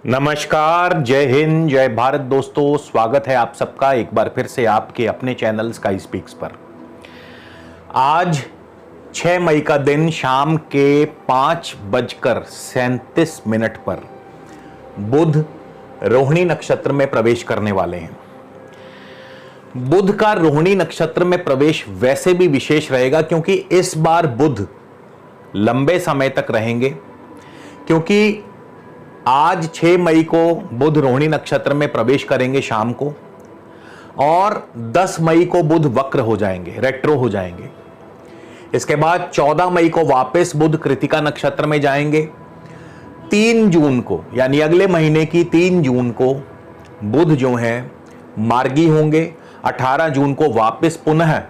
नमस्कार, जय हिंद, जय भारत दोस्तों। स्वागत है आप सबका एक बार फिर से आपके अपने चैनल स्काई स्पीक्स पर। आज 6 मई का दिन शाम के 5:37 पर बुध रोहिणी नक्षत्र में प्रवेश करने वाले हैं। बुध का रोहिणी नक्षत्र में प्रवेश वैसे भी विशेष रहेगा क्योंकि इस बार बुध लंबे समय तक रहेंगे, क्योंकि आज 6 मई को बुध रोहिणी नक्षत्र में प्रवेश करेंगे शाम को, और 10 मई को बुध वक्र हो जाएंगे, रेट्रो हो जाएंगे। इसके बाद 14 मई को वापस बुध कृतिका नक्षत्र में जाएंगे। 3 जून को यानी अगले महीने की 3 जून को बुध जो है मार्गी होंगे। 18 जून को वापस पुनः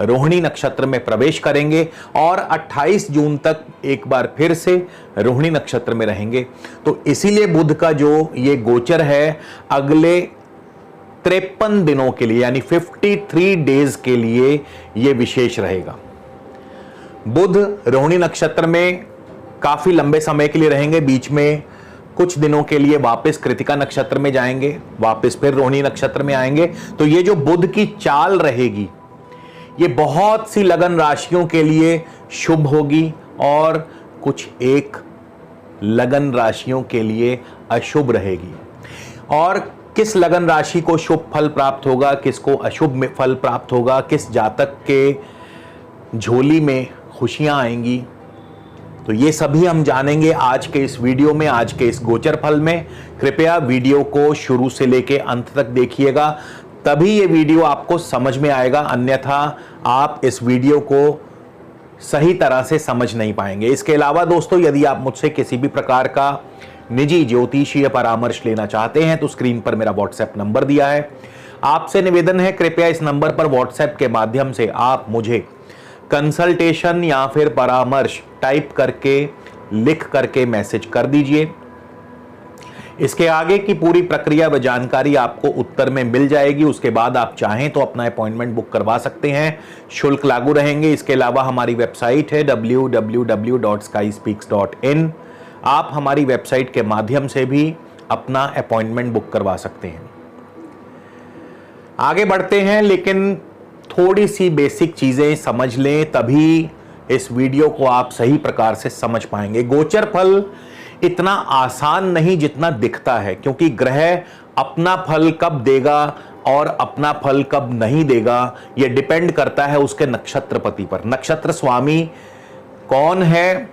रोहिणी नक्षत्र में प्रवेश करेंगे और 28 जून तक एक बार फिर से रोहिणी नक्षत्र में रहेंगे। तो इसीलिए बुध का जो ये गोचर है अगले 53 दिनों के लिए यानी 53 डेज के लिए ये विशेष रहेगा। बुध रोहिणी नक्षत्र में काफी लंबे समय के लिए रहेंगे, बीच में कुछ दिनों के लिए वापस कृतिका नक्षत्र में जाएंगे, वापस फिर रोहिणी नक्षत्र में आएंगे। तो ये जो बुध की चाल रहेगी ये बहुत सी लगन राशियों के लिए शुभ होगी और कुछ एक लगन राशियों के लिए अशुभ रहेगी। और किस लगन राशि को शुभ फल प्राप्त होगा, किसको अशुभ फल प्राप्त होगा, किस जातक के झोली में खुशियां आएंगी, तो ये सभी हम जानेंगे आज के इस वीडियो में, आज के इस गोचर फल में। कृपया वीडियो को शुरू से लेकर अंत तक देखिएगा, तभी ये वीडियो आपको समझ में आएगा, अन्यथा आप इस वीडियो को सही तरह से समझ नहीं पाएंगे। इसके अलावा दोस्तों, यदि आप मुझसे किसी भी प्रकार का निजी ज्योतिषीय परामर्श लेना चाहते हैं तो स्क्रीन पर मेरा व्हाट्सएप नंबर दिया है। आपसे निवेदन है, कृपया इस नंबर पर व्हाट्सएप के माध्यम से आप मुझे कंसल्टेशन या फिर परामर्श टाइप करके, लिख करके मैसेज कर दीजिए। इसके आगे की पूरी प्रक्रिया व जानकारी आपको उत्तर में मिल जाएगी। उसके बाद आप चाहें तो अपना अपॉइंटमेंट बुक करवा सकते हैं, शुल्क लागू रहेंगे। इसके अलावा हमारी वेबसाइट है www.skyspeaks.in। आप हमारी वेबसाइट के माध्यम से भी अपना अपॉइंटमेंट बुक करवा सकते हैं। आगे बढ़ते हैं, लेकिन थोड़ी सी बेसिक चीजें समझ लें, तभी इस वीडियो को आप सही प्रकार से समझ पाएंगे। गोचर फल इतना आसान नहीं जितना दिखता है, क्योंकि ग्रह अपना फल कब देगा और अपना फल कब नहीं देगा यह डिपेंड करता है उसके नक्षत्रपति पर। नक्षत्र स्वामी कौन है,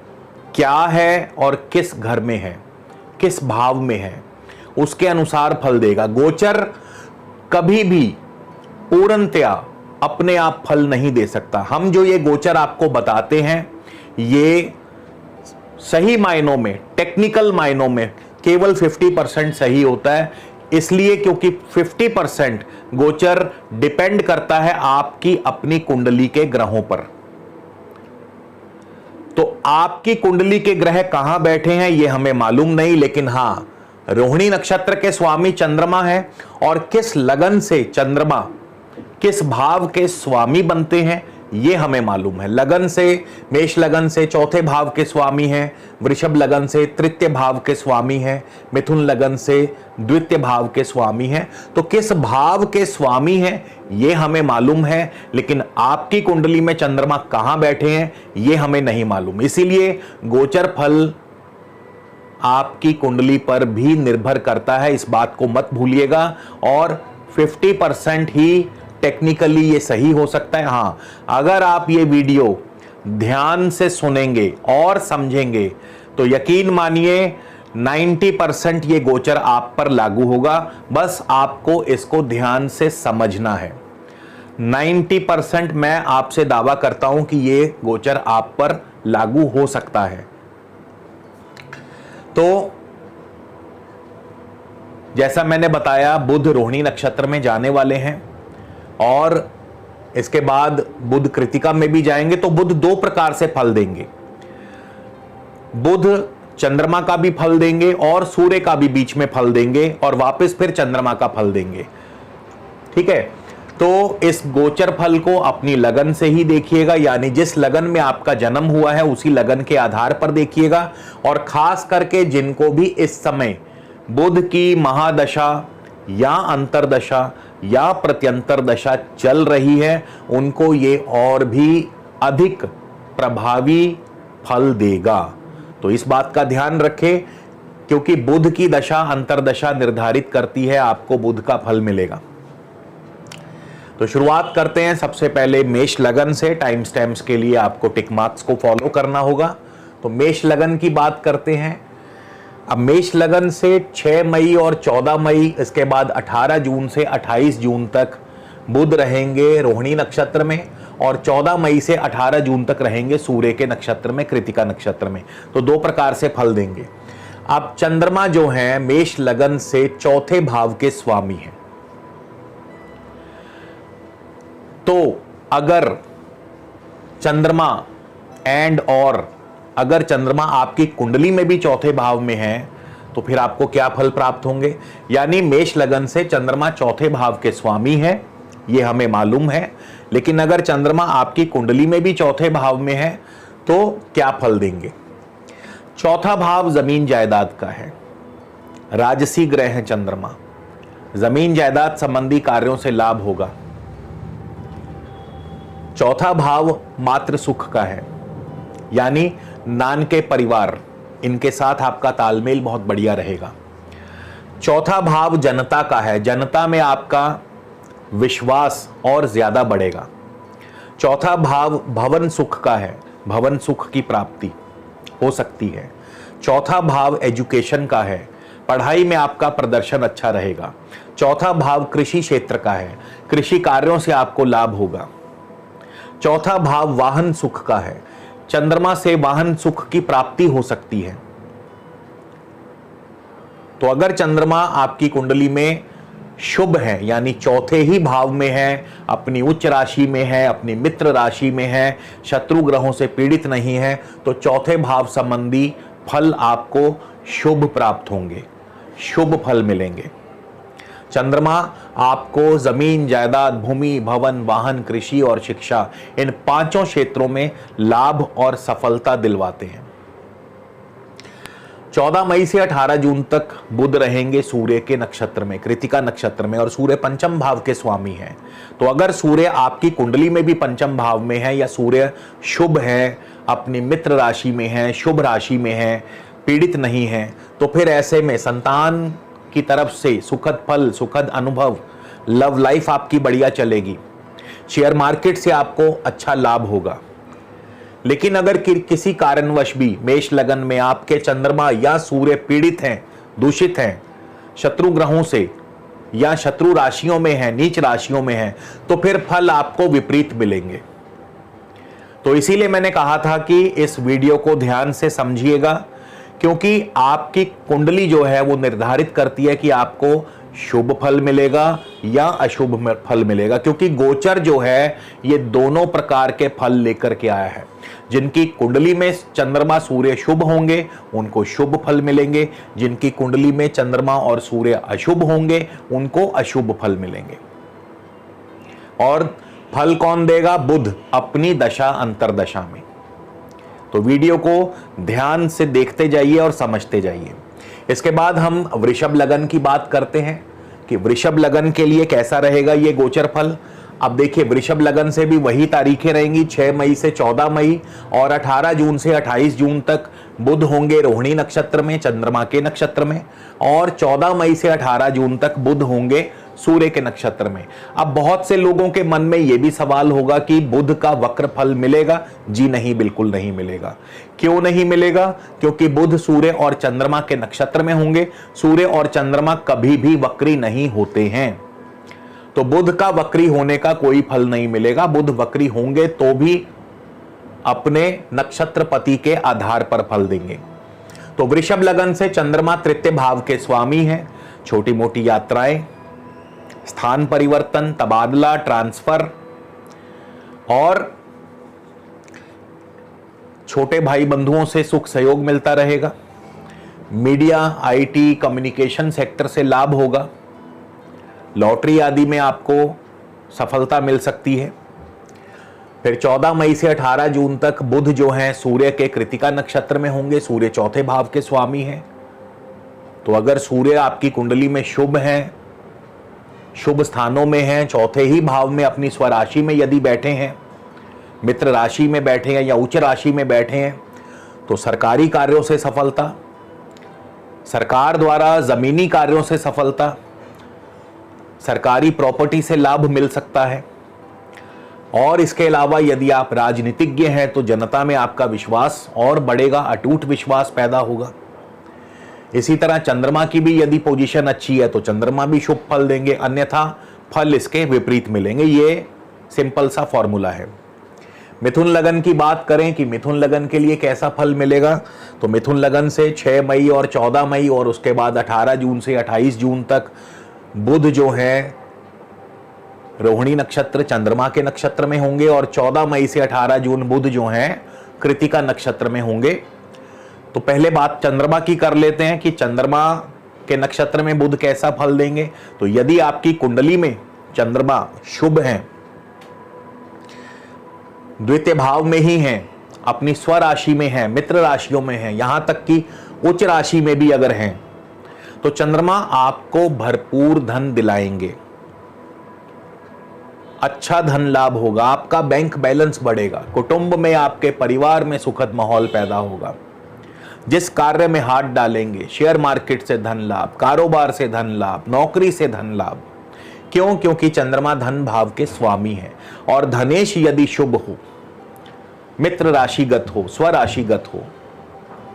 क्या है और किस घर में है, किस भाव में है, उसके अनुसार फल देगा। गोचर कभी भी पूर्णतया अपने आप फल नहीं दे सकता। हम जो ये गोचर आपको बताते हैं ये सही मायनों में, टेक्निकल मायनों में केवल 50% सही होता है, इसलिए क्योंकि 50% गोचर डिपेंड करता है आपकी अपनी कुंडली के ग्रहों पर। तो आपकी कुंडली के ग्रह कहां बैठे हैं ये हमें मालूम नहीं, लेकिन हां, रोहिणी नक्षत्र के स्वामी चंद्रमा है और किस लगन से चंद्रमा किस भाव के स्वामी बनते हैं ये हमें मालूम है। लगन से, मेष लगन से चौथे भाव के स्वामी हैं, वृषभ लगन से तृतीय भाव के स्वामी हैं, मिथुन लगन से द्वितीय भाव के स्वामी हैं। तो किस भाव के स्वामी हैं ये हमें मालूम है, लेकिन आपकी कुंडली में चंद्रमा कहां बैठे हैं ये हमें नहीं मालूम। इसीलिए गोचर फल आपकी कुंडली पर भी निर्भर करता है, इस बात को मत भूलिएगा। और 50% ही टेक्निकली ये सही हो सकता है। हां, अगर आप ये वीडियो ध्यान से सुनेंगे और समझेंगे तो यकीन मानिए 90% ये गोचर आप पर लागू होगा। बस आपको इसको ध्यान से समझना है। 90% मैं आपसे दावा करता हूं कि ये गोचर आप पर लागू हो सकता है। तो जैसा मैंने बताया, बुध रोहिणी नक्षत्र में जाने वाले हैं और इसके बाद बुध कृतिका में भी जाएंगे। तो बुध 2 प्रकार से फल देंगे। बुध चंद्रमा का भी फल देंगे और सूर्य का भी बीच में फल देंगे और वापस फिर चंद्रमा का फल देंगे। ठीक है, तो इस गोचर फल को अपनी लगन से ही देखिएगा, यानी जिस लगन में आपका जन्म हुआ है उसी लगन के आधार पर देखिएगा। और खास करके जिनको भी इस समय बुध की महादशा या अंतरदशा या प्रत्यंतर दशा चल रही है, उनको ये और भी अधिक प्रभावी फल देगा। तो इस बात का ध्यान रखें, क्योंकि बुध की दशा अंतरदशा निर्धारित करती है आपको बुध का फल मिलेगा। तो शुरुआत करते हैं सबसे पहले मेष लगन से। टाइम स्टैम्प्स के लिए आपको टिक मार्क्स को फॉलो करना होगा। तो मेष लगन की बात करते हैं। अब मेष लगन से 6 मई और 14 मई, इसके बाद 18 जून से 28 जून तक बुध रहेंगे रोहिणी नक्षत्र में, और 14 मई से 18 जून तक रहेंगे सूर्य के नक्षत्र में, कृतिका नक्षत्र में। तो दो प्रकार से फल देंगे। अब चंद्रमा जो है मेष लगन से चौथे भाव के स्वामी हैं। तो अगर चंद्रमा अगर चंद्रमा आपकी कुंडली में भी चौथे भाव में है तो फिर आपको क्या फल प्राप्त होंगे। यानी मेष लगन से चंद्रमा चौथे भाव के स्वामी है, ये हमें मालूम है, लेकिन अगर चंद्रमा आपकी कुंडली में भी चौथे भाव में है तो क्या फल देंगे। चौथा भाव जमीन जायदाद का है, राजसी ग्रह है चंद्रमा, जमीन जायदाद संबंधी कार्यों से लाभ होगा। चौथा भाव मातृ सुख का है, यानी नानके परिवार, इनके साथ आपका तालमेल बहुत बढ़िया रहेगा। चौथा भाव जनता का है, जनता में आपका विश्वास और ज्यादा बढ़ेगा। चौथा भाव भवन सुख का है, भवन सुख की प्राप्ति हो सकती है। चौथा भाव एजुकेशन का है, पढ़ाई में आपका प्रदर्शन अच्छा रहेगा। चौथा भाव कृषि क्षेत्र का है, कृषि कार्यों से आपको लाभ होगा। चौथा भाव वाहन सुख का है, चंद्रमा से वाहन सुख की प्राप्ति हो सकती है। तो अगर चंद्रमा आपकी कुंडली में शुभ है, यानी चौथे ही भाव में है, अपनी उच्च राशि में है, अपनी मित्र राशि में है, शत्रु ग्रहों से पीड़ित नहीं है, तो चौथे भाव संबंधी फल आपको शुभ प्राप्त होंगे, शुभ फल मिलेंगे। चंद्रमा आपको जमीन जायदाद, भूमि, भवन, वाहन, कृषि और शिक्षा, इन पांचों क्षेत्रों में लाभ और सफलता दिलवाते हैं। 14 मई से 18 जून तक बुध रहेंगे सूर्य के नक्षत्र में, कृतिका नक्षत्र में, और सूर्य पंचम भाव के स्वामी हैं। तो अगर सूर्य आपकी कुंडली में भी पंचम भाव में है, या सूर्य शुभ है, अपनी मित्र राशि में है, शुभ राशि में है, पीड़ित नहीं है, तो फिर ऐसे में संतान की तरफ से सुखद फल, सुखद अनुभव, लव लाइफ आपकी बढ़िया चलेगी। शेयर मार्केट से आपको अच्छा लाभ होगा। लेकिन अगर किसी कारणवश भी मेष लगन में आपके चंद्रमा या सूर्य पीड़ित हैं, दूषित हैं, शत्रु ग्रहों से या शत्रु राशियों में है, नीच राशियों में है, तो फिर फल आपको विपरीत मिलेंगे। तो इसीलिए मैंने कहा था कि इस वीडियो को ध्यान से समझिएगा, क्योंकि आपकी कुंडली जो है वो निर्धारित करती है कि आपको शुभ फल मिलेगा या अशुभ फल मिलेगा, क्योंकि गोचर जो है ये दोनों प्रकार के फल लेकर के आया है। जिनकी कुंडली में चंद्रमा सूर्य शुभ होंगे उनको शुभ फल मिलेंगे, जिनकी कुंडली में चंद्रमा और सूर्य अशुभ होंगे उनको अशुभ फल मिलेंगे। और फल कौन देगा? बुध अपनी दशा अंतरदशा में। तो वीडियो को ध्यान से देखते जाइए और समझते जाइए। इसके बाद हम वृषभ लगन की बात करते हैं कि वृषभ लगन के लिए कैसा रहेगा ये गोचर फल। अब देखिए, वृषभ लगन से भी वही तारीखें रहेंगी, 6 मई से 14 मई और 18 जून से 28 जून तक बुध होंगे रोहिणी नक्षत्र में, चंद्रमा के नक्षत्र में, और 14 मई से 18 जून तक बुध होंगे सूर्य के नक्षत्र में। अब बहुत से लोगों के मन में यह भी सवाल होगा कि बुध का वक्र फल मिलेगा? जी नहीं, बिल्कुल नहीं मिलेगा। क्यों नहीं मिलेगा? क्योंकि बुध सूर्य और चंद्रमा के नक्षत्र में होंगे। सूर्य और चंद्रमा कभी भी वक्री नहीं होते हैं, तो बुध का वक्री होने का कोई फल नहीं मिलेगा। बुध वक्री होंगे तो भी अपने नक्षत्र पति के आधार पर फल देंगे। तो वृषभ लगन से चंद्रमा तृतीय भाव के स्वामी हैं। छोटी मोटी यात्राएं, स्थान परिवर्तन, तबादला, ट्रांसफर और छोटे भाई बंधुओं से सुख सहयोग मिलता रहेगा। मीडिया, आईटी, कम्युनिकेशन सेक्टर से लाभ होगा। लॉटरी आदि में आपको सफलता मिल सकती है। फिर 14 मई से 18 जून तक बुध जो हैं सूर्य के कृतिका नक्षत्र में होंगे। सूर्य चौथे भाव के स्वामी हैं। तो अगर सूर्य आपकी कुंडली में शुभ है, शुभ स्थानों में हैं, चौथे ही भाव में अपनी स्वराशि में यदि बैठे हैं, मित्र राशि में बैठे हैं या उच्च राशि में बैठे हैं, तो सरकारी कार्यों से सफलता, सरकार द्वारा जमीनी कार्यों से सफलता, सरकारी प्रॉपर्टी से लाभ मिल सकता है। और इसके अलावा यदि आप राजनीतिज्ञ हैं तो जनता में आपका विश्वास और बढ़ेगा, अटूट विश्वास पैदा होगा। इसी तरह चंद्रमा की भी यदि पोजीशन अच्छी है तो चंद्रमा भी शुभ फल देंगे, अन्यथा फल इसके विपरीत मिलेंगे। ये सिंपल सा फॉर्मूला है। मिथुन लगन की बात करें कि मिथुन लगन के लिए कैसा फल मिलेगा, तो मिथुन लगन से 6 मई और 14 मई और उसके बाद 18 जून से 28 जून तक बुध जो है रोहिणी नक्षत्र चंद्रमा के नक्षत्र में होंगे और 14 मई से 18 जून बुध जो हैं कृतिका नक्षत्र में होंगे। तो पहले बात चंद्रमा की कर लेते हैं कि चंद्रमा के नक्षत्र में बुध कैसा फल देंगे। तो यदि आपकी कुंडली में चंद्रमा शुभ हैं, द्वितीय भाव में ही हैं, अपनी स्वराशि में हैं, मित्र राशियों में हैं, यहां तक कि उच्च राशि में भी अगर हैं, तो चंद्रमा आपको भरपूर धन दिलाएंगे, अच्छा धन लाभ होगा, आपका बैंक बैलेंस बढ़ेगा, कुटुंब में आपके परिवार में सुखद माहौल पैदा होगा। जिस कार्य में हाथ डालेंगे, शेयर मार्केट से धन लाभ, कारोबार से धन लाभ, नौकरी से धन लाभ। क्यों? क्योंकि चंद्रमा धन भाव के स्वामी है और धनेश यदि शुभ हो, मित्र राशिगत हो, स्वराशिगत हो,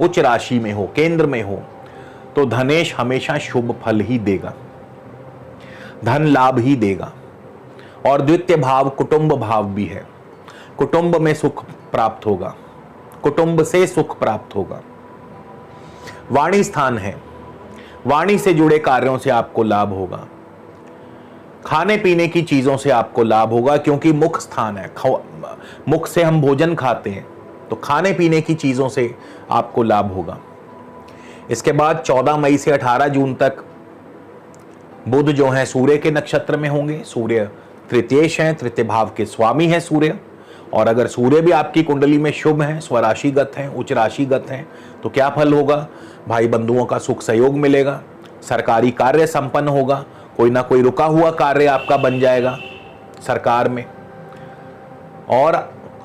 उच्च राशि में हो, केंद्र में हो, तो धनेश हमेशा शुभ फल ही देगा, धन लाभ ही देगा। और द्वितीय भाव कुटुंब भाव भी है, कुटुंब में सुख प्राप्त होगा, कुटुंब से सुख प्राप्त होगा। वाणी स्थान है, वाणी से जुड़े कार्यों से आपको लाभ होगा, खाने पीने की चीजों से आपको लाभ होगा, क्योंकि मुख स्थान है, मुख से हम भोजन खाते हैं, तो खाने पीने की चीजों से आपको लाभ होगा। इसके बाद 14 मई से 18 जून तक बुध जो है सूर्य के नक्षत्र में होंगे। सूर्य तृतीयेश हैं, तृतीय भाव के स्वामी है सूर्य। और अगर सूर्य भी आपकी कुंडली में शुभ हैं, स्वराशिगत हैं, उच्च राशिगत हैं, तो क्या फल होगा? भाई बंधुओं का सुख सहयोग मिलेगा, सरकारी कार्य संपन्न होगा, कोई ना कोई रुका हुआ कार्य आपका बन जाएगा सरकार में, और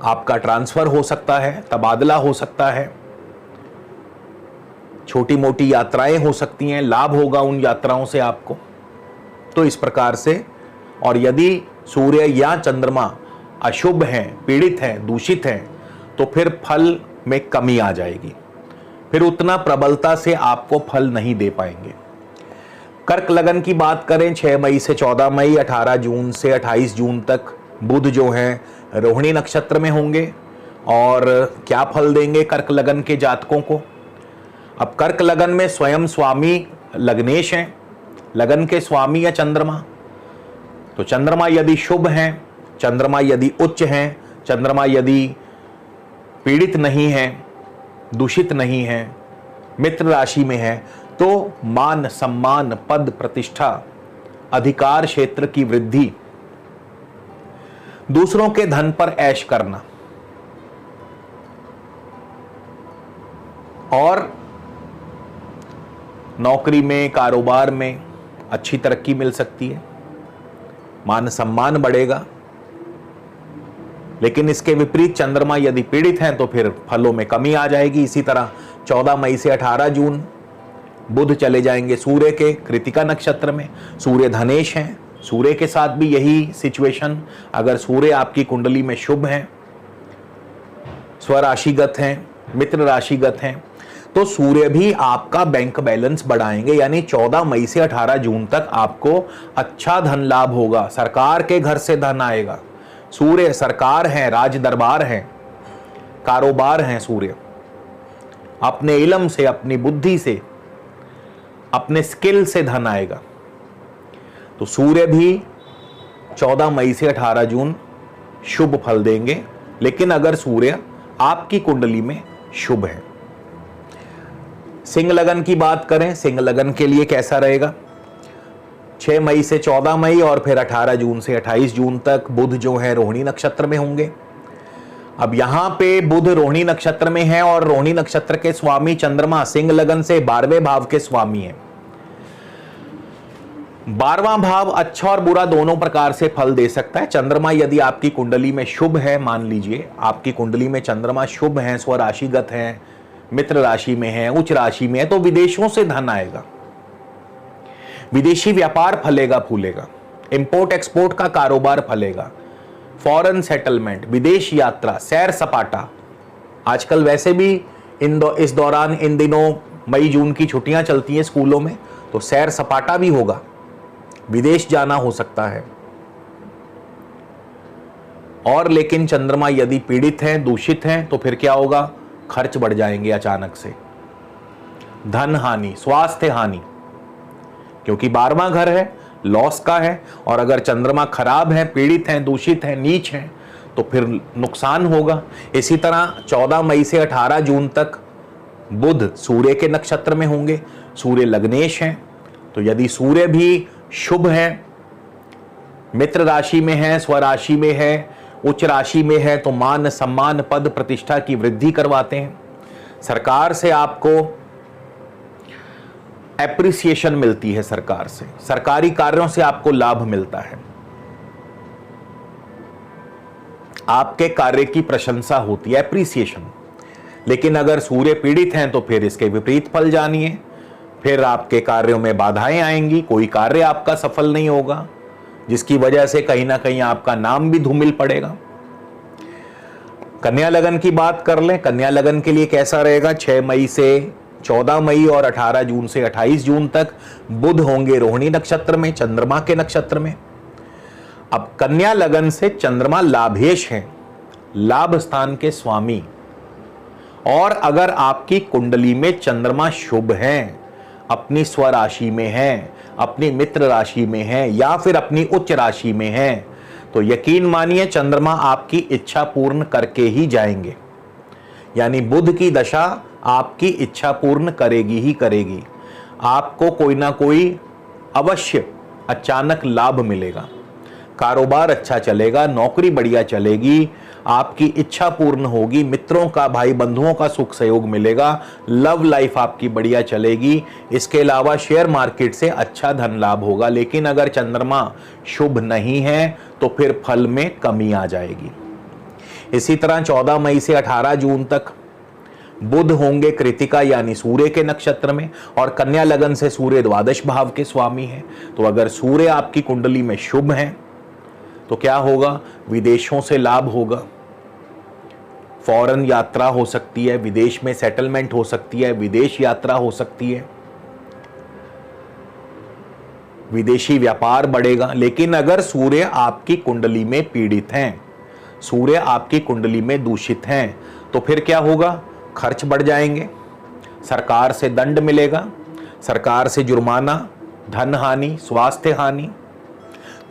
आपका ट्रांसफर हो सकता है, तबादला हो सकता है, छोटी मोटी यात्राएं हो सकती हैं, लाभ होगा उन यात्राओं से आपको। तो इस प्रकार से, और यदि सूर्य या चंद्रमा अशुभ हैं, पीड़ित हैं, दूषित हैं, तो फिर फल में कमी आ जाएगी, फिर उतना प्रबलता से आपको फल नहीं दे पाएंगे। कर्क लगन की बात करें, 6 मई से 14 मई, 18 जून से 28 जून तक बुध जो हैं रोहिणी नक्षत्र में होंगे। और क्या फल देंगे कर्क लगन के जातकों को? अब कर्क लगन में स्वयं स्वामी लग्नेश हैं, लगन के स्वामी या चंद्रमा। तो चंद्रमा यदि शुभ हैं, चंद्रमा यदि उच्च हैं, चंद्रमा यदि पीड़ित नहीं हैं, दूषित नहीं हैं, मित्र राशि में है, तो मान सम्मान, पद प्रतिष्ठा, अधिकार क्षेत्र की वृद्धि, दूसरों के धन पर ऐश करना और नौकरी में, कारोबार में अच्छी तरक्की मिल सकती है, मान सम्मान बढ़ेगा। लेकिन इसके विपरीत चंद्रमा यदि पीड़ित हैं तो फिर फलों में कमी आ जाएगी। इसी तरह 14 मई से 18 जून बुध चले जाएंगे सूर्य के कृतिका नक्षत्र में। सूर्य धनेश हैं, सूर्य के साथ भी यही सिचुएशन। अगर सूर्य आपकी कुंडली में शुभ हैं, स्वराशिगत हैं, मित्र राशिगत हैं, तो सूर्य भी आपका बैंक बैलेंस बढ़ाएंगे। यानी 14 मई से 18 जून तक आपको अच्छा धन लाभ होगा, सरकार के घर से धन आएगा। सूर्य सरकार है, राज दरबार है, कारोबार है सूर्य। अपने इल्म से, अपनी बुद्धि से, अपने स्किल से धन आएगा। तो सूर्य भी 14 मई से 18 जून शुभ फल देंगे। लेकिन अगर सूर्य आपकी कुंडली में शुभ है। सिंह लगन की बात करें, सिंह लगन के लिए कैसा रहेगा? 6 मई से 14 मई और फिर 18 जून से 28 जून तक बुध जो है रोहिणी नक्षत्र में होंगे। अब यहां पे बुध रोहिणी नक्षत्र में है और रोहिणी नक्षत्र के स्वामी चंद्रमा सिंह लगन से 12वें भाव के स्वामी हैं। 12वां भाव अच्छा और बुरा दोनों प्रकार से फल दे सकता है। चंद्रमा यदि आपकी कुंडली में शुभ है, मान लीजिए आपकी कुंडली में चंद्रमा शुभ है, स्वराशिगत है, मित्र राशि में है, उच्च राशि में है, तो विदेशों से धन आएगा, विदेशी व्यापार फलेगा फूलेगा, इंपोर्ट एक्सपोर्ट का कारोबार फलेगा, फॉरेन सेटलमेंट, विदेश यात्रा, सैर सपाटा। आजकल वैसे भी इस दौरान इन दिनों मई जून की छुट्टियां चलती हैं स्कूलों में, तो सैर सपाटा भी होगा, विदेश जाना हो सकता है। और लेकिन चंद्रमा यदि पीड़ित है, दूषित है, तो फिर क्या होगा? खर्च बढ़ जाएंगे अचानक से, धन हानि, स्वास्थ्य हानि, क्योंकि 12वां घर है, लॉस का है। और अगर चंद्रमा खराब है, पीड़ित है, दूषित है, नीच है, तो फिर नुकसान होगा। इसी तरह 14 मई से 18 जून तक बुध सूर्य के नक्षत्र में होंगे, सूर्य लग्नेश हैं, तो यदि सूर्य भी शुभ है, मित्र राशि में है, स्वराशि में है, उच्च राशि में है, तो मान सम्मान पद प्रतिष्ठा की वृद्धि करवाते हैं। सरकार से आपको एप्रिसिएशन मिलती है, सरकार से, सरकारी कार्यों से आपको लाभ मिलता है, आपके कार्य की प्रशंसा होती है, एप्रिसिएशन। लेकिन अगर सूर्य पीड़ित हैं तो फिर इसके विपरीत फल जानिए, फिर आपके कार्यों में बाधाएं आएंगी, कोई कार्य आपका सफल नहीं होगा, जिसकी वजह से कहीं ना कहीं आपका नाम भी धूमिल पड़ेगा। कन्या लगन की बात कर लें, कन्या लगन के लिए कैसा रहेगा? 6 मई से 14 मई और 18 जून से 28 जून तक बुध होंगे रोहिणी नक्षत्र में, चंद्रमा के नक्षत्र में। अब कन्या लगन से चंद्रमा लाभेश हैं, लाभ स्थान के स्वामी, और अगर आपकी कुंडली में चंद्रमा शुभ हैं, अपनी स्वराशि में हैं, अपनी मित्र राशि में हैं, या फिर अपनी उच्च राशि में हैं, तो यकीन मानिए चंद्रमा आपकी इच्छा पूर्ण करके ही जाएंगे। यानी बुध की दशा आपकी इच्छा पूर्ण करेगी ही करेगी। आपको कोई ना कोई अवश्य अचानक लाभ मिलेगा, कारोबार अच्छा चलेगा, नौकरी बढ़िया चलेगी, आपकी इच्छा पूर्ण होगी, मित्रों का, भाई बंधुओं का सुख सहयोग मिलेगा, लव लाइफ आपकी बढ़िया चलेगी। इसके अलावा शेयर मार्केट से अच्छा धन लाभ होगा। लेकिन अगर चंद्रमा शुभ नहीं है तो फिर फल में कमी आ जाएगी। इसी तरह 14 मई से 18 जून तक बुध होंगे कृतिका यानी सूर्य के नक्षत्र में, और कन्या लगन से सूर्य द्वादश भाव के स्वामी हैं। तो अगर सूर्य आपकी कुंडली में शुभ हैं तो क्या होगा? विदेशों से लाभ होगा, फॉरेन यात्रा हो सकती है, विदेश में सेटलमेंट हो सकती है, विदेश यात्रा हो सकती है, विदेशी व्यापार बढ़ेगा। लेकिन अगर सूर्य आपकी कुंडली में पीड़ित हैं, सूर्य आपकी कुंडली में दूषित हैं, तो फिर क्या होगा? खर्च बढ़ जाएंगे, सरकार से दंड मिलेगा, सरकार से जुर्माना, धन हानि, स्वास्थ्य हानि।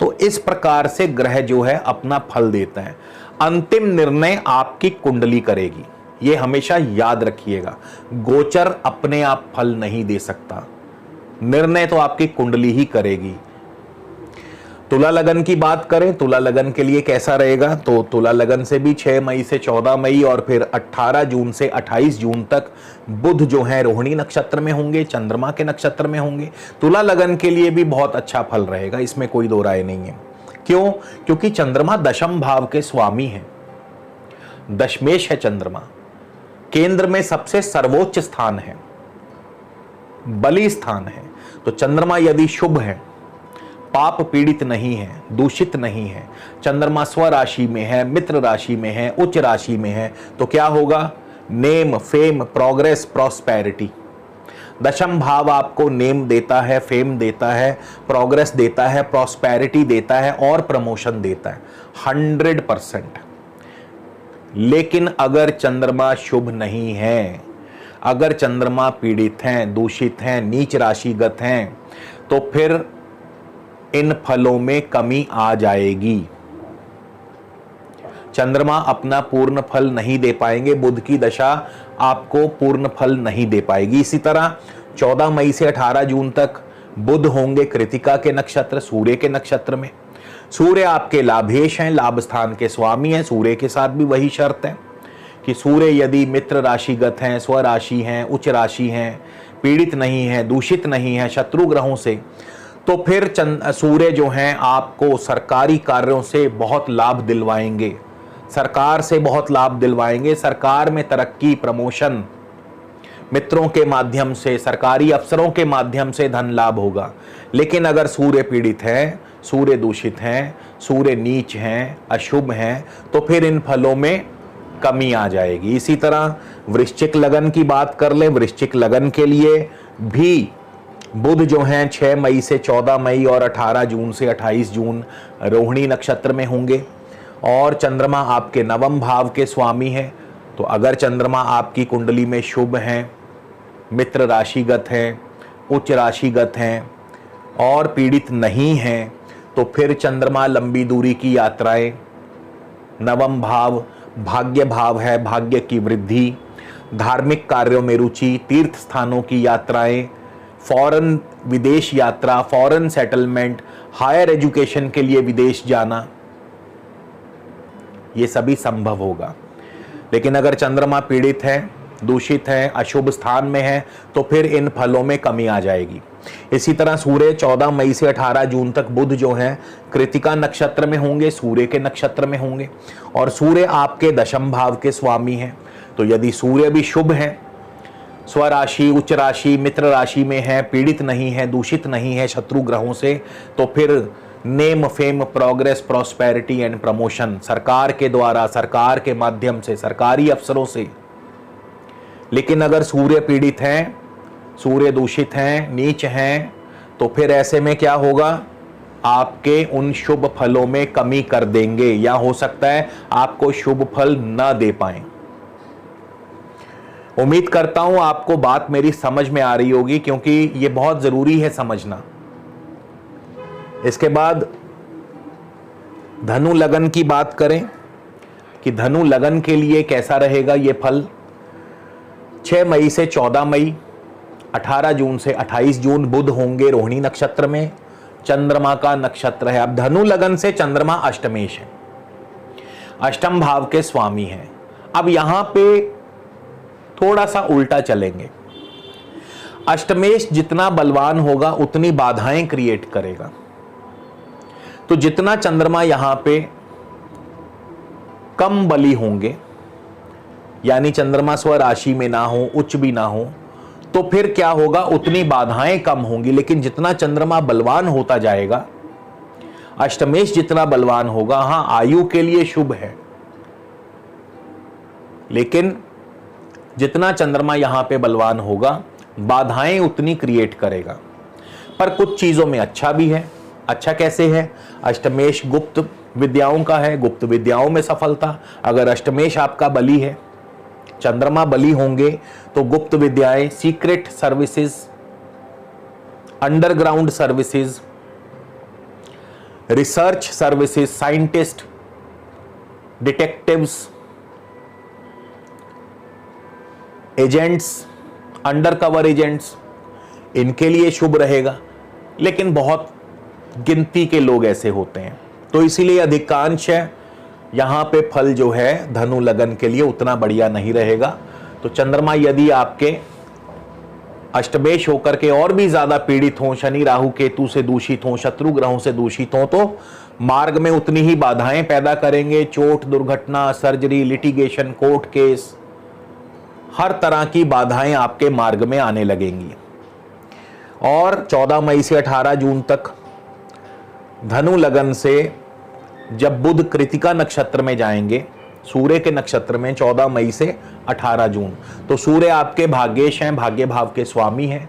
तो इस प्रकार से ग्रह जो है अपना फल देता है। अंतिम निर्णय आपकी कुंडली करेगी, ये हमेशा याद रखिएगा। गोचर अपने आप फल नहीं दे सकता, निर्णय तो आपकी कुंडली ही करेगी। तुला लगन की बात करें, तुला लगन के लिए कैसा रहेगा? तो तुला लगन से भी 6 मई से 14 मई और फिर 18 जून से 28 जून तक बुध जो है रोहिणी नक्षत्र में होंगे, चंद्रमा के नक्षत्र में होंगे। तुला लगन के लिए भी बहुत अच्छा फल रहेगा, इसमें कोई दो राय नहीं है। क्यों? क्योंकि चंद्रमा दशम भाव के स्वामी है, दशमेश है चंद्रमा, केंद्र में सबसे सर्वोच्च स्थान है, बलि स्थान है। तो चंद्रमा यदि शुभ है, पाप पीड़ित नहीं है, दूषित नहीं है, चंद्रमा स्वराशि में है, मित्र राशि में है, उच्च राशि में है, तो क्या होगा? Name, fame, progress, prosperity. दशम भाव आपको नेम देता है, फेम देता है, प्रोग्रेस देता है, प्रॉस्पेरिटी देता है और प्रमोशन देता है 100%। लेकिन अगर चंद्रमा शुभ नहीं है, अगर चंद्रमा पीड़ित हैं, दूषित हैं, नीच राशिगत हैं, तो फिर इन फलों में कमी आ जाएगी। चंद्रमा अपना पूर्ण फल नहीं दे पाएंगे, बुध की दशा आपको पूर्ण फल नहीं दे पाएगी। इसी तरह 14 मई से 18 जून तक बुध होंगे कृतिका के नक्षत्र, सूर्य के नक्षत्र में। सूर्य आपके लाभेश हैं, लाभ स्थान के स्वामी हैं। सूर्य के साथ भी वही शर्त है कि सूर्य यदि मित्र राशिगत हैं, स्वराशि हैं, उच्च राशि हैं, पीड़ित नहीं है, दूषित नहीं है शत्रु ग्रहों से, तो फिर सूर्य जो हैं आपको सरकारी कार्यों से बहुत लाभ दिलवाएंगे, सरकार से बहुत लाभ दिलवाएंगे, सरकार में तरक्की, प्रमोशन, मित्रों के माध्यम से, सरकारी अफसरों के माध्यम से धन लाभ होगा। लेकिन अगर सूर्य पीड़ित है, सूर्य दूषित हैं, सूर्य नीच हैं, अशुभ हैं, तो फिर इन फलों में कमी आ जाएगी। इसी तरह वृश्चिक लगन की बात कर लें, वृश्चिक लगन के लिए भी बुध जो हैं 6 मई से 14 मई और 18 जून से 28 जून रोहिणी नक्षत्र में होंगे और चंद्रमा आपके नवम भाव के स्वामी हैं। तो अगर चंद्रमा आपकी कुंडली में शुभ हैं, मित्र राशिगत हैं, उच्च राशिगत हैं और पीड़ित नहीं हैं, तो फिर चंद्रमा लंबी दूरी की यात्राएं, नवम भाव भाग्य भाव है, भाग्य की वृद्धि, धार्मिक कार्यों में रुचि, तीर्थ स्थानों की यात्राएं, फॉरेन विदेश यात्रा, फॉरेन सेटलमेंट, हायर एजुकेशन के लिए विदेश जाना, ये सभी संभव होगा। लेकिन अगर चंद्रमा पीड़ित है, दूषित है, अशुभ स्थान में है, तो फिर इन फलों में कमी आ जाएगी। इसी तरह सूर्य 14 मई से 18 जून तक बुध जो है कृतिका नक्षत्र में होंगे, सूर्य के नक्षत्र में होंगे और सूर्य आपके दशम भाव के स्वामी हैं। तो यदि सूर्य भी शुभ है, स्वराशि, उच्च राशि, मित्र राशि में है, पीड़ित नहीं है, दूषित नहीं है शत्रु ग्रहों से, तो फिर name, fame, progress, prosperity and promotion सरकार के द्वारा, सरकार के माध्यम से, सरकारी अफसरों से। लेकिन अगर सूर्य पीड़ित हैं, सूर्य दूषित हैं, नीच हैं, तो फिर ऐसे में क्या होगा, आपके उन शुभ फलों में कमी कर देंगे या हो सकता है आपको शुभ फल न दे पाएं। उम्मीद करता हूं आपको बात मेरी समझ में आ रही होगी, क्योंकि ये बहुत जरूरी है समझना। इसके बाद धनु लगन की बात करें कि धनु लगन के लिए कैसा रहेगा ये फल। 6 मई से 14 मई, 18 जून से 28 जून बुध होंगे रोहिणी नक्षत्र में, चंद्रमा का नक्षत्र है। अब धनु लगन से चंद्रमा अष्टमेश है, अष्टम भाव के स्वामी हैं। अब यहां पे थोड़ा सा उल्टा चलेंगे। अष्टमेश जितना बलवान होगा उतनी बाधाएं क्रिएट करेगा। तो जितना चंद्रमा यहां पे कम बली होंगे, यानी चंद्रमा स्व राशि में ना हो, उच्च भी ना हो, तो फिर क्या होगा, उतनी बाधाएं कम होंगी। लेकिन जितना चंद्रमा बलवान होता जाएगा, अष्टमेश जितना बलवान होगा, हां आयु के लिए शुभ है, लेकिन जितना चंद्रमा यहां पे बलवान होगा बाधाएं उतनी क्रिएट करेगा। पर कुछ चीजों में अच्छा भी है। अच्छा कैसे है? अष्टमेश गुप्त विद्याओं का है, गुप्त विद्याओं में सफलता। अगर अष्टमेश आपका बली है, चंद्रमा बली होंगे, तो गुप्त विद्याएं, secret services, underground services, research services, scientist, detectives, agents, undercover agents, इनके लिए शुभ रहेगा। लेकिन बहुत गिनती के लोग ऐसे होते हैं, तो इसीलिए अधिकांश यहां पे फल जो है धनु लगन के लिए उतना बढ़िया नहीं रहेगा। तो चंद्रमा यदि आपके अष्टमेश होकर के और भी ज्यादा पीड़ित हों, शनि राहु केतु से दूषित हों, शत्रु ग्रहों से दूषित हों, तो मार्ग में उतनी ही बाधाएं पैदा करेंगे। चोट, दुर्घटना, सर्जरी, लिटिगेशन, कोर्ट केस, हर तरह की बाधाएं आपके मार्ग में आने लगेंगी। और 14 मई से 18 जून तक धनु लगन से जब बुध कृतिका नक्षत्र में जाएंगे, सूर्य के नक्षत्र में 14 मई से 18 जून, तो सूर्य आपके भाग्येश हैं, भाग्य भाव के स्वामी हैं।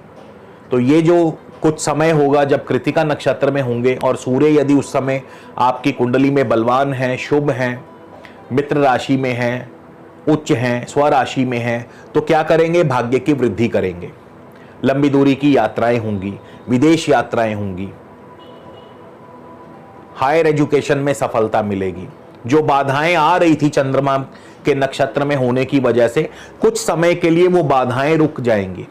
तो ये जो कुछ समय होगा जब कृतिका नक्षत्र में होंगे और सूर्य यदि उस समय आपकी कुंडली में बलवान हैं, शुभ हैं, मित्र राशि में हैं, उच्च हैं, स्वराशि में हैं, तो क्या करेंगे, भाग्य की वृद्धि करेंगे। लंबी दूरी की यात्राएं होंगी, विदेश यात्राएं होंगी, हायर एजुकेशन में सफलता मिलेगी। जो बाधाएं आ रही थी चंद्रमा के नक्षत्र में होने की वजह से, कुछ समय के लिए वो बाधाएं रुक जाएंगी,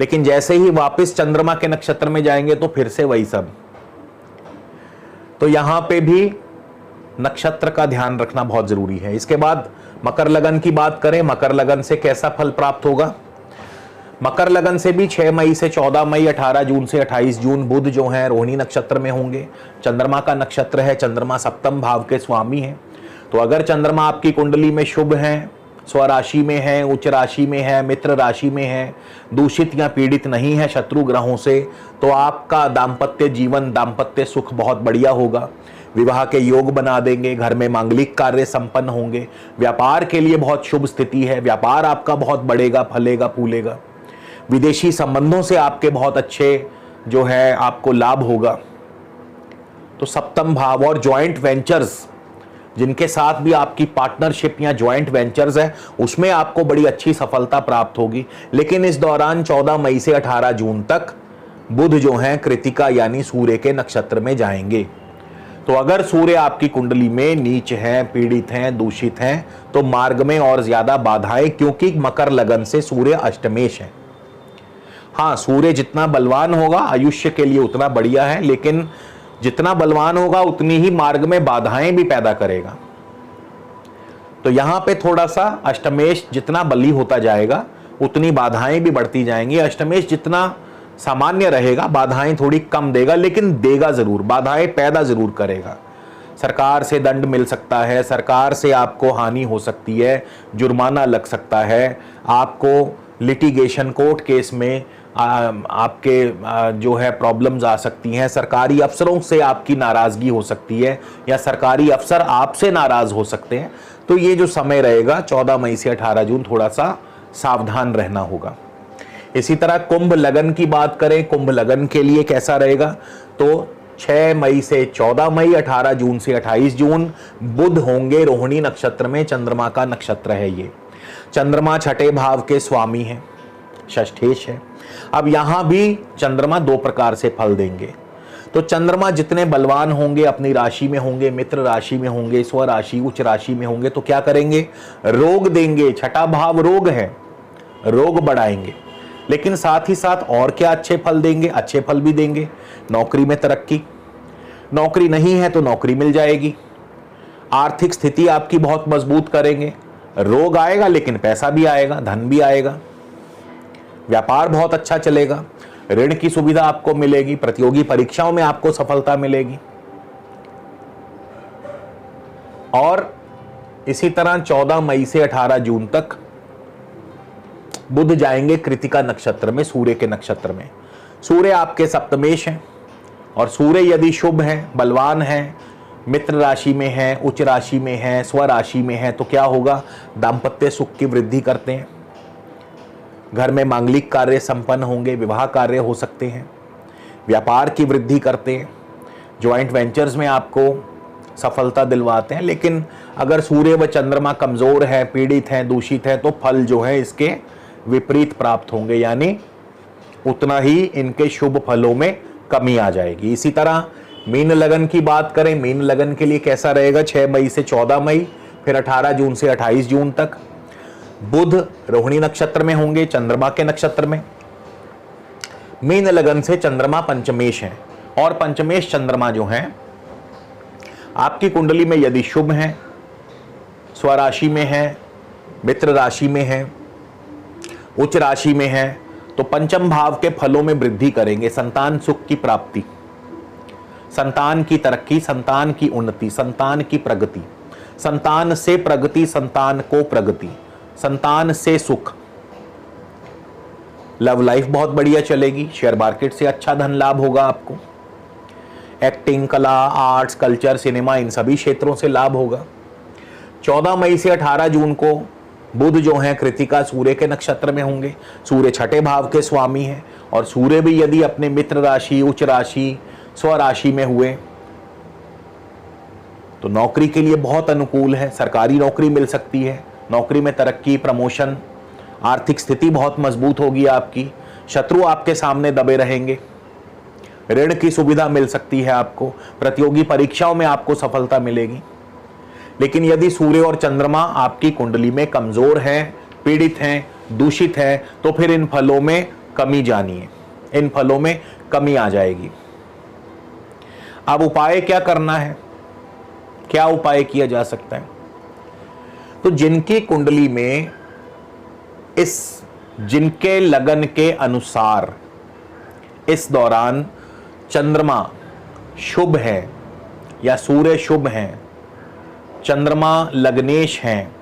लेकिन जैसे ही वापस चंद्रमा के नक्षत्र में जाएंगे तो फिर से वही सब। तो यहां पे भी नक्षत्र का ध्यान रखना बहुत जरूरी है। इसके बाद मकर लगन की बात करें, मकर लगन से कैसा फल प्राप्त होगा। मकर लगन से भी 6 मई से 14 मई, 18 जून से 28 जून बुध जो है रोहिणी नक्षत्र में होंगे। चंद्रमा का नक्षत्र है, चंद्रमा सप्तम भाव के स्वामी हैं। तो अगर चंद्रमा आपकी कुंडली में शुभ हैं, स्वराशि में है, उच्च राशि में है, मित्र राशि में है, दूषित या पीड़ित नहीं है शत्रु ग्रहों से, तो आपका दाम्पत्य जीवन, दाम्पत्य सुख बहुत बढ़िया होगा। विवाह के योग बना देंगे, घर में मांगलिक कार्य संपन्न होंगे। व्यापार के लिए बहुत शुभ स्थिति है, व्यापार आपका बहुत बढ़ेगा, फलेगा, फूलेगा। विदेशी संबंधों से आपके बहुत अच्छे जो है आपको लाभ होगा। तो सप्तम भाव और जॉइंट वेंचर्स, जिनके साथ भी आपकी पार्टनरशिप या जॉइंट वेंचर्स है, उसमें आपको बड़ी अच्छी सफलता प्राप्त होगी। लेकिन इस दौरान 14 मई से 18 जून तक बुध जो हैं कृतिका यानी सूर्य के नक्षत्र में जाएंगे। तो अगर सूर्य आपकी कुंडली में नीच हैं, पीड़ित हैं, दूषित हैं, तो मार्ग में और ज्यादा बाधाएं, क्योंकि मकर लगन से सूर्य अष्टमेश है। हाँ, सूर्य जितना बलवान होगा आयुष्य के लिए उतना बढ़िया है, लेकिन जितना बलवान होगा उतनी ही मार्ग में बाधाएं भी पैदा करेगा। तो यहां पे थोड़ा सा अष्टमेश जितना बली होता जाएगा उतनी बाधाएं भी बढ़ती जाएंगी। अष्टमेश जितना सामान्य रहेगा बाधाएं थोड़ी कम देगा, लेकिन देगा जरूर, बाधाएं पैदा जरूर करेगा। सरकार से दंड मिल सकता है, सरकार से आपको हानि हो सकती है, जुर्माना लग सकता है, आपको लिटिगेशन कोर्ट केस में आपके जो है प्रॉब्लम्स आ सकती हैं, सरकारी अफसरों से आपकी नाराजगी हो सकती है, या सरकारी अफसर आपसे नाराज हो सकते हैं। तो ये जो समय रहेगा 14 मई से 18 जून, थोड़ा सा सावधान रहना होगा। इसी तरह कुंभ लगन की बात करें, कुंभ लगन के लिए कैसा रहेगा? तो 6 मई से 14 मई, 18 जून से 28 जून बुध होंगे रोहिणी नक्षत्र में, चंद्रमा का नक्षत्र है ये। चंद्रमा छठे भाव के स्वामी हैं, षष्ठेश है। अब यहां भी चंद्रमा दो प्रकार से फल देंगे। तो चंद्रमा जितने बलवान होंगे, अपनी राशि में होंगे, मित्र राशि में होंगे, स्वराशि, उच्च राशि में होंगे, तो क्या करेंगे? रोग देंगे। छठा भाव रोग है, रोग बढ़ाएंगे। लेकिन साथ ही साथ और क्या अच्छे फल देंगे? अच्छे फल भी देंगे। नौकरी में तरक्की, नौकरी नहीं है तो नौकरी मिल जाएगी। आर्थिक स्थिति आपकी बहुत मजबूत करेंगे। रोग आएगा लेकिन पैसा भी आएगा, धन भी आएगा। व्यापार बहुत अच्छा चलेगा। ऋण की सुविधा आपको मिलेगी। प्रतियोगी परीक्षाओं में आपको सफलता मिलेगी। और इसी तरह 14 मई से 18 जून तक बुध जाएंगे कृतिका नक्षत्र में, सूर्य के नक्षत्र में। सूर्य आपके सप्तमेश हैं, और सूर्य यदि शुभ है, बलवान है, मित्र राशि में है, उच्च राशि में है, स्वराशि में है, तो क्या होगा? दाम्पत्य सुख की वृद्धि करते हैं। घर में मांगलिक कार्य संपन्न होंगे, विवाह कार्य हो सकते हैं, व्यापार की वृद्धि करते हैं, जॉइंट वेंचर्स में आपको सफलता दिलवाते हैं। लेकिन अगर सूर्य व चंद्रमा कमजोर है, पीड़ित हैं, दूषित है, तो फल जो है इसके विपरीत प्राप्त होंगे, यानी उतना ही इनके शुभ फलों में कमी आ जाएगी। इसी तरह मीन लगन की बात करें, मीन लगन के लिए कैसा रहेगा? 6 मई से 14 मई, फिर 18 जून से 28 जून तक बुध रोहिणी नक्षत्र में होंगे, चंद्रमा के नक्षत्र में। मीन लगन से चंद्रमा पंचमेश है, और पंचमेश चंद्रमा जो है आपकी कुंडली में यदि शुभ है, स्वराशि में है, मित्र राशि में है, उच्च राशि में है, तो पंचम भाव के फलों में वृद्धि करेंगे। संतान सुख की प्राप्ति, संतान की तरक्की, संतान की उन्नति, संतान की प्रगति, संतान से प्रगति, संतान को प्रगति, संतान से सुख। लव लाइफ बहुत बढ़िया चलेगी। शेयर मार्केट से अच्छा धन लाभ होगा आपको। एक्टिंग, कला, आर्ट्स, कल्चर, सिनेमा, इन सभी क्षेत्रों से लाभ होगा। 14 मई से 18 जून को बुध जो हैं कृतिका सूर्य के नक्षत्र में होंगे। सूर्य छठे भाव के स्वामी हैं, और सूर्य भी यदि अपने मित्र राशि, उच्च राशि, स्वराशि में हुए तो नौकरी के लिए बहुत अनुकूल है। सरकारी नौकरी मिल सकती है, नौकरी में तरक्की, प्रमोशन, आर्थिक स्थिति बहुत मजबूत होगी आपकी। शत्रु आपके सामने दबे रहेंगे। ऋण की सुविधा मिल सकती है आपको। प्रतियोगी परीक्षाओं में आपको सफलता मिलेगी। लेकिन यदि सूर्य और चंद्रमा आपकी कुंडली में कमजोर हैं, पीड़ित हैं, दूषित हैं, तो फिर इन फलों में कमी जानिए, इन फलों में कमी आ जाएगी। अब उपाय क्या करना है? क्या उपाय किया जा सकता है? तो जिनकी कुंडली में इस जिनके लगन के अनुसार इस दौरान चंद्रमा शुभ है या सूर्य शुभ है, चंद्रमा लग्नेश हैं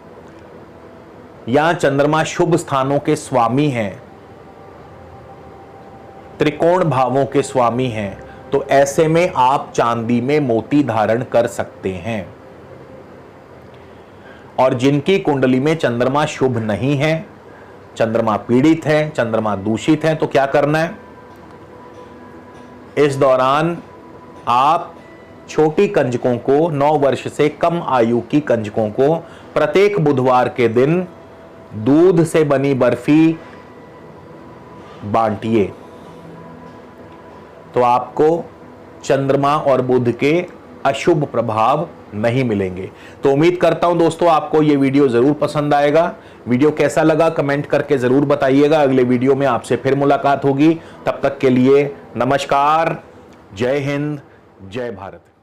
या चंद्रमा शुभ स्थानों के स्वामी हैं, त्रिकोण भावों के स्वामी हैं, तो ऐसे में आप चांदी में मोती धारण कर सकते हैं। और जिनकी कुंडली में चंद्रमा शुभ नहीं है, चंद्रमा पीड़ित है, चंद्रमा दूषित है, तो क्या करना है? इस दौरान आप छोटी कंजकों को, 9 वर्ष से कम आयु की कंजकों को प्रत्येक बुधवार के दिन दूध से बनी बर्फी बांटिए, तो आपको चंद्रमा और बुध के अशुभ प्रभाव नहीं मिलेंगे। तो उम्मीद करता हूं दोस्तों आपको यह वीडियो जरूर पसंद आएगा। वीडियो कैसा लगा कमेंट करके जरूर बताइएगा। अगले वीडियो में आपसे फिर मुलाकात होगी। तब तक के लिए नमस्कार, जय हिंद, जय भारत।